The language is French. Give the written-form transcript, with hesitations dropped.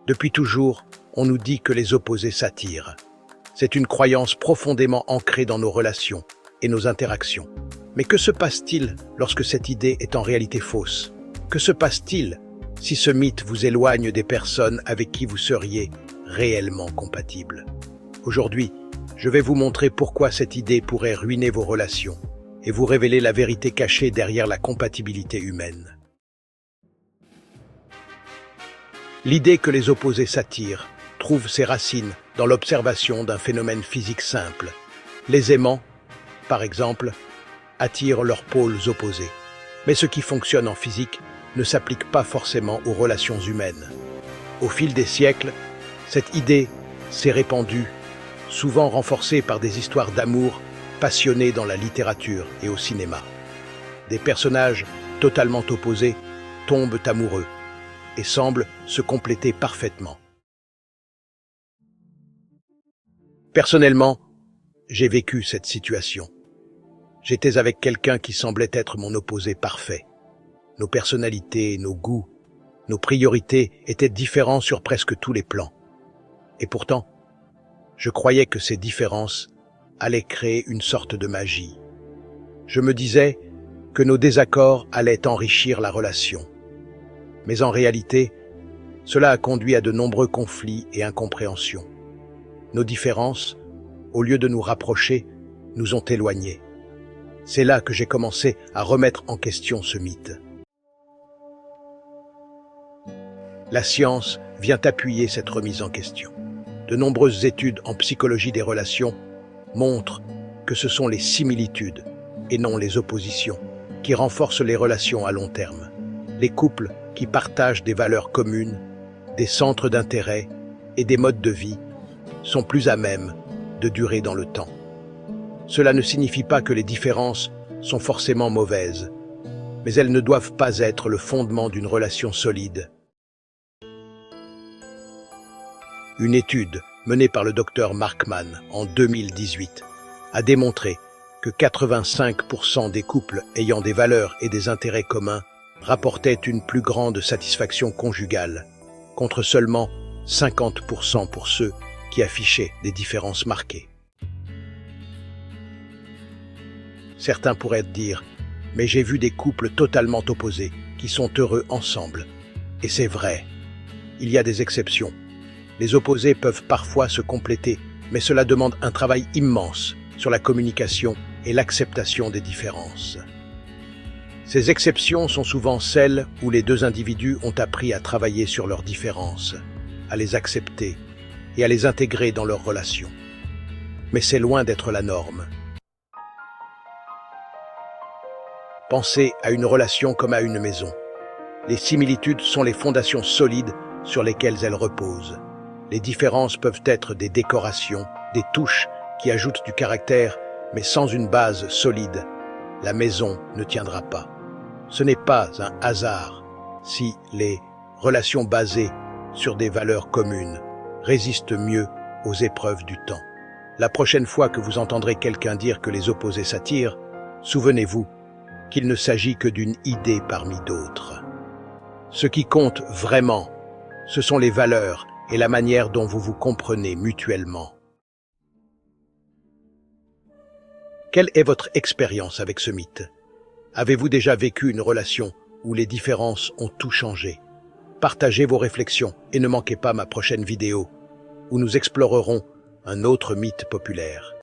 Depuis toujours, on nous dit que les opposés s'attirent. C'est une croyance profondément ancrée dans nos relations et nos interactions. Mais que se passe-t-il lorsque cette idée est en réalité fausse? Que se passe-t-il si ce mythe vous éloigne des personnes avec qui vous seriez réellement compatibles? Aujourd'hui, je vais vous montrer pourquoi cette idée pourrait ruiner vos relations et vous révéler la vérité cachée derrière la compatibilité humaine. L'idée que les opposés s'attirent trouve ses racines dans l'observation d'un phénomène physique simple. Les aimants, par exemple, attirent leurs pôles opposés. Mais ce qui fonctionne en physique ne s'applique pas forcément aux relations humaines. Au fil des siècles, cette idée s'est répandue, souvent renforcée par des histoires d'amour passionnées dans la littérature et au cinéma. Des personnages totalement opposés tombent amoureux et semblent se compléter parfaitement. Personnellement, j'ai vécu cette situation. J'étais avec quelqu'un qui semblait être mon opposé parfait. Nos personnalités, nos goûts, nos priorités étaient différents sur presque tous les plans. Et pourtant, je croyais que ces différences allaient créer une sorte de magie. Je me disais que nos désaccords allaient enrichir la relation. Mais en réalité, cela a conduit à de nombreux conflits et incompréhensions. Nos différences, au lieu de nous rapprocher, nous ont éloignés. C'est là que j'ai commencé à remettre en question ce mythe. La science vient appuyer cette remise en question. De nombreuses études en psychologie des relations montrent que ce sont les similitudes et non les oppositions qui renforcent les relations à long terme. Les couples qui partagent des valeurs communes, des centres d'intérêt et des modes de vie sont plus à même de durer dans le temps. Cela ne signifie pas que les différences sont forcément mauvaises, mais elles ne doivent pas être le fondement d'une relation solide. Une étude menée par le docteur Markman en 2018 a démontré que 85% des couples ayant des valeurs et des intérêts communs rapportaient une plus grande satisfaction conjugale, contre seulement 50% pour ceux qui affichaient des différences marquées. Certains pourraient dire « mais j'ai vu des couples totalement opposés qui sont heureux ensemble ». Et c'est vrai, il y a des exceptions. Les opposés peuvent parfois se compléter, mais cela demande un travail immense sur la communication et l'acceptation des différences. Ces exceptions sont souvent celles où les deux individus ont appris à travailler sur leurs différences, à les accepter et à les intégrer dans leur relation. Mais c'est loin d'être la norme. Pensez à une relation comme à une maison. Les similitudes sont les fondations solides sur lesquelles elles reposent. Les différences peuvent être des décorations, des touches qui ajoutent du caractère, mais sans une base solide, la maison ne tiendra pas. Ce n'est pas un hasard si les relations basées sur des valeurs communes résistent mieux aux épreuves du temps. La prochaine fois que vous entendrez quelqu'un dire que les opposés s'attirent, souvenez-vous qu'il ne s'agit que d'une idée parmi d'autres. Ce qui compte vraiment, ce sont les valeurs et la manière dont vous vous comprenez mutuellement. Quelle est votre expérience avec ce mythe? Avez-vous déjà vécu une relation où les différences ont tout changé? Partagez vos réflexions et ne manquez pas ma prochaine vidéo où nous explorerons un autre mythe populaire.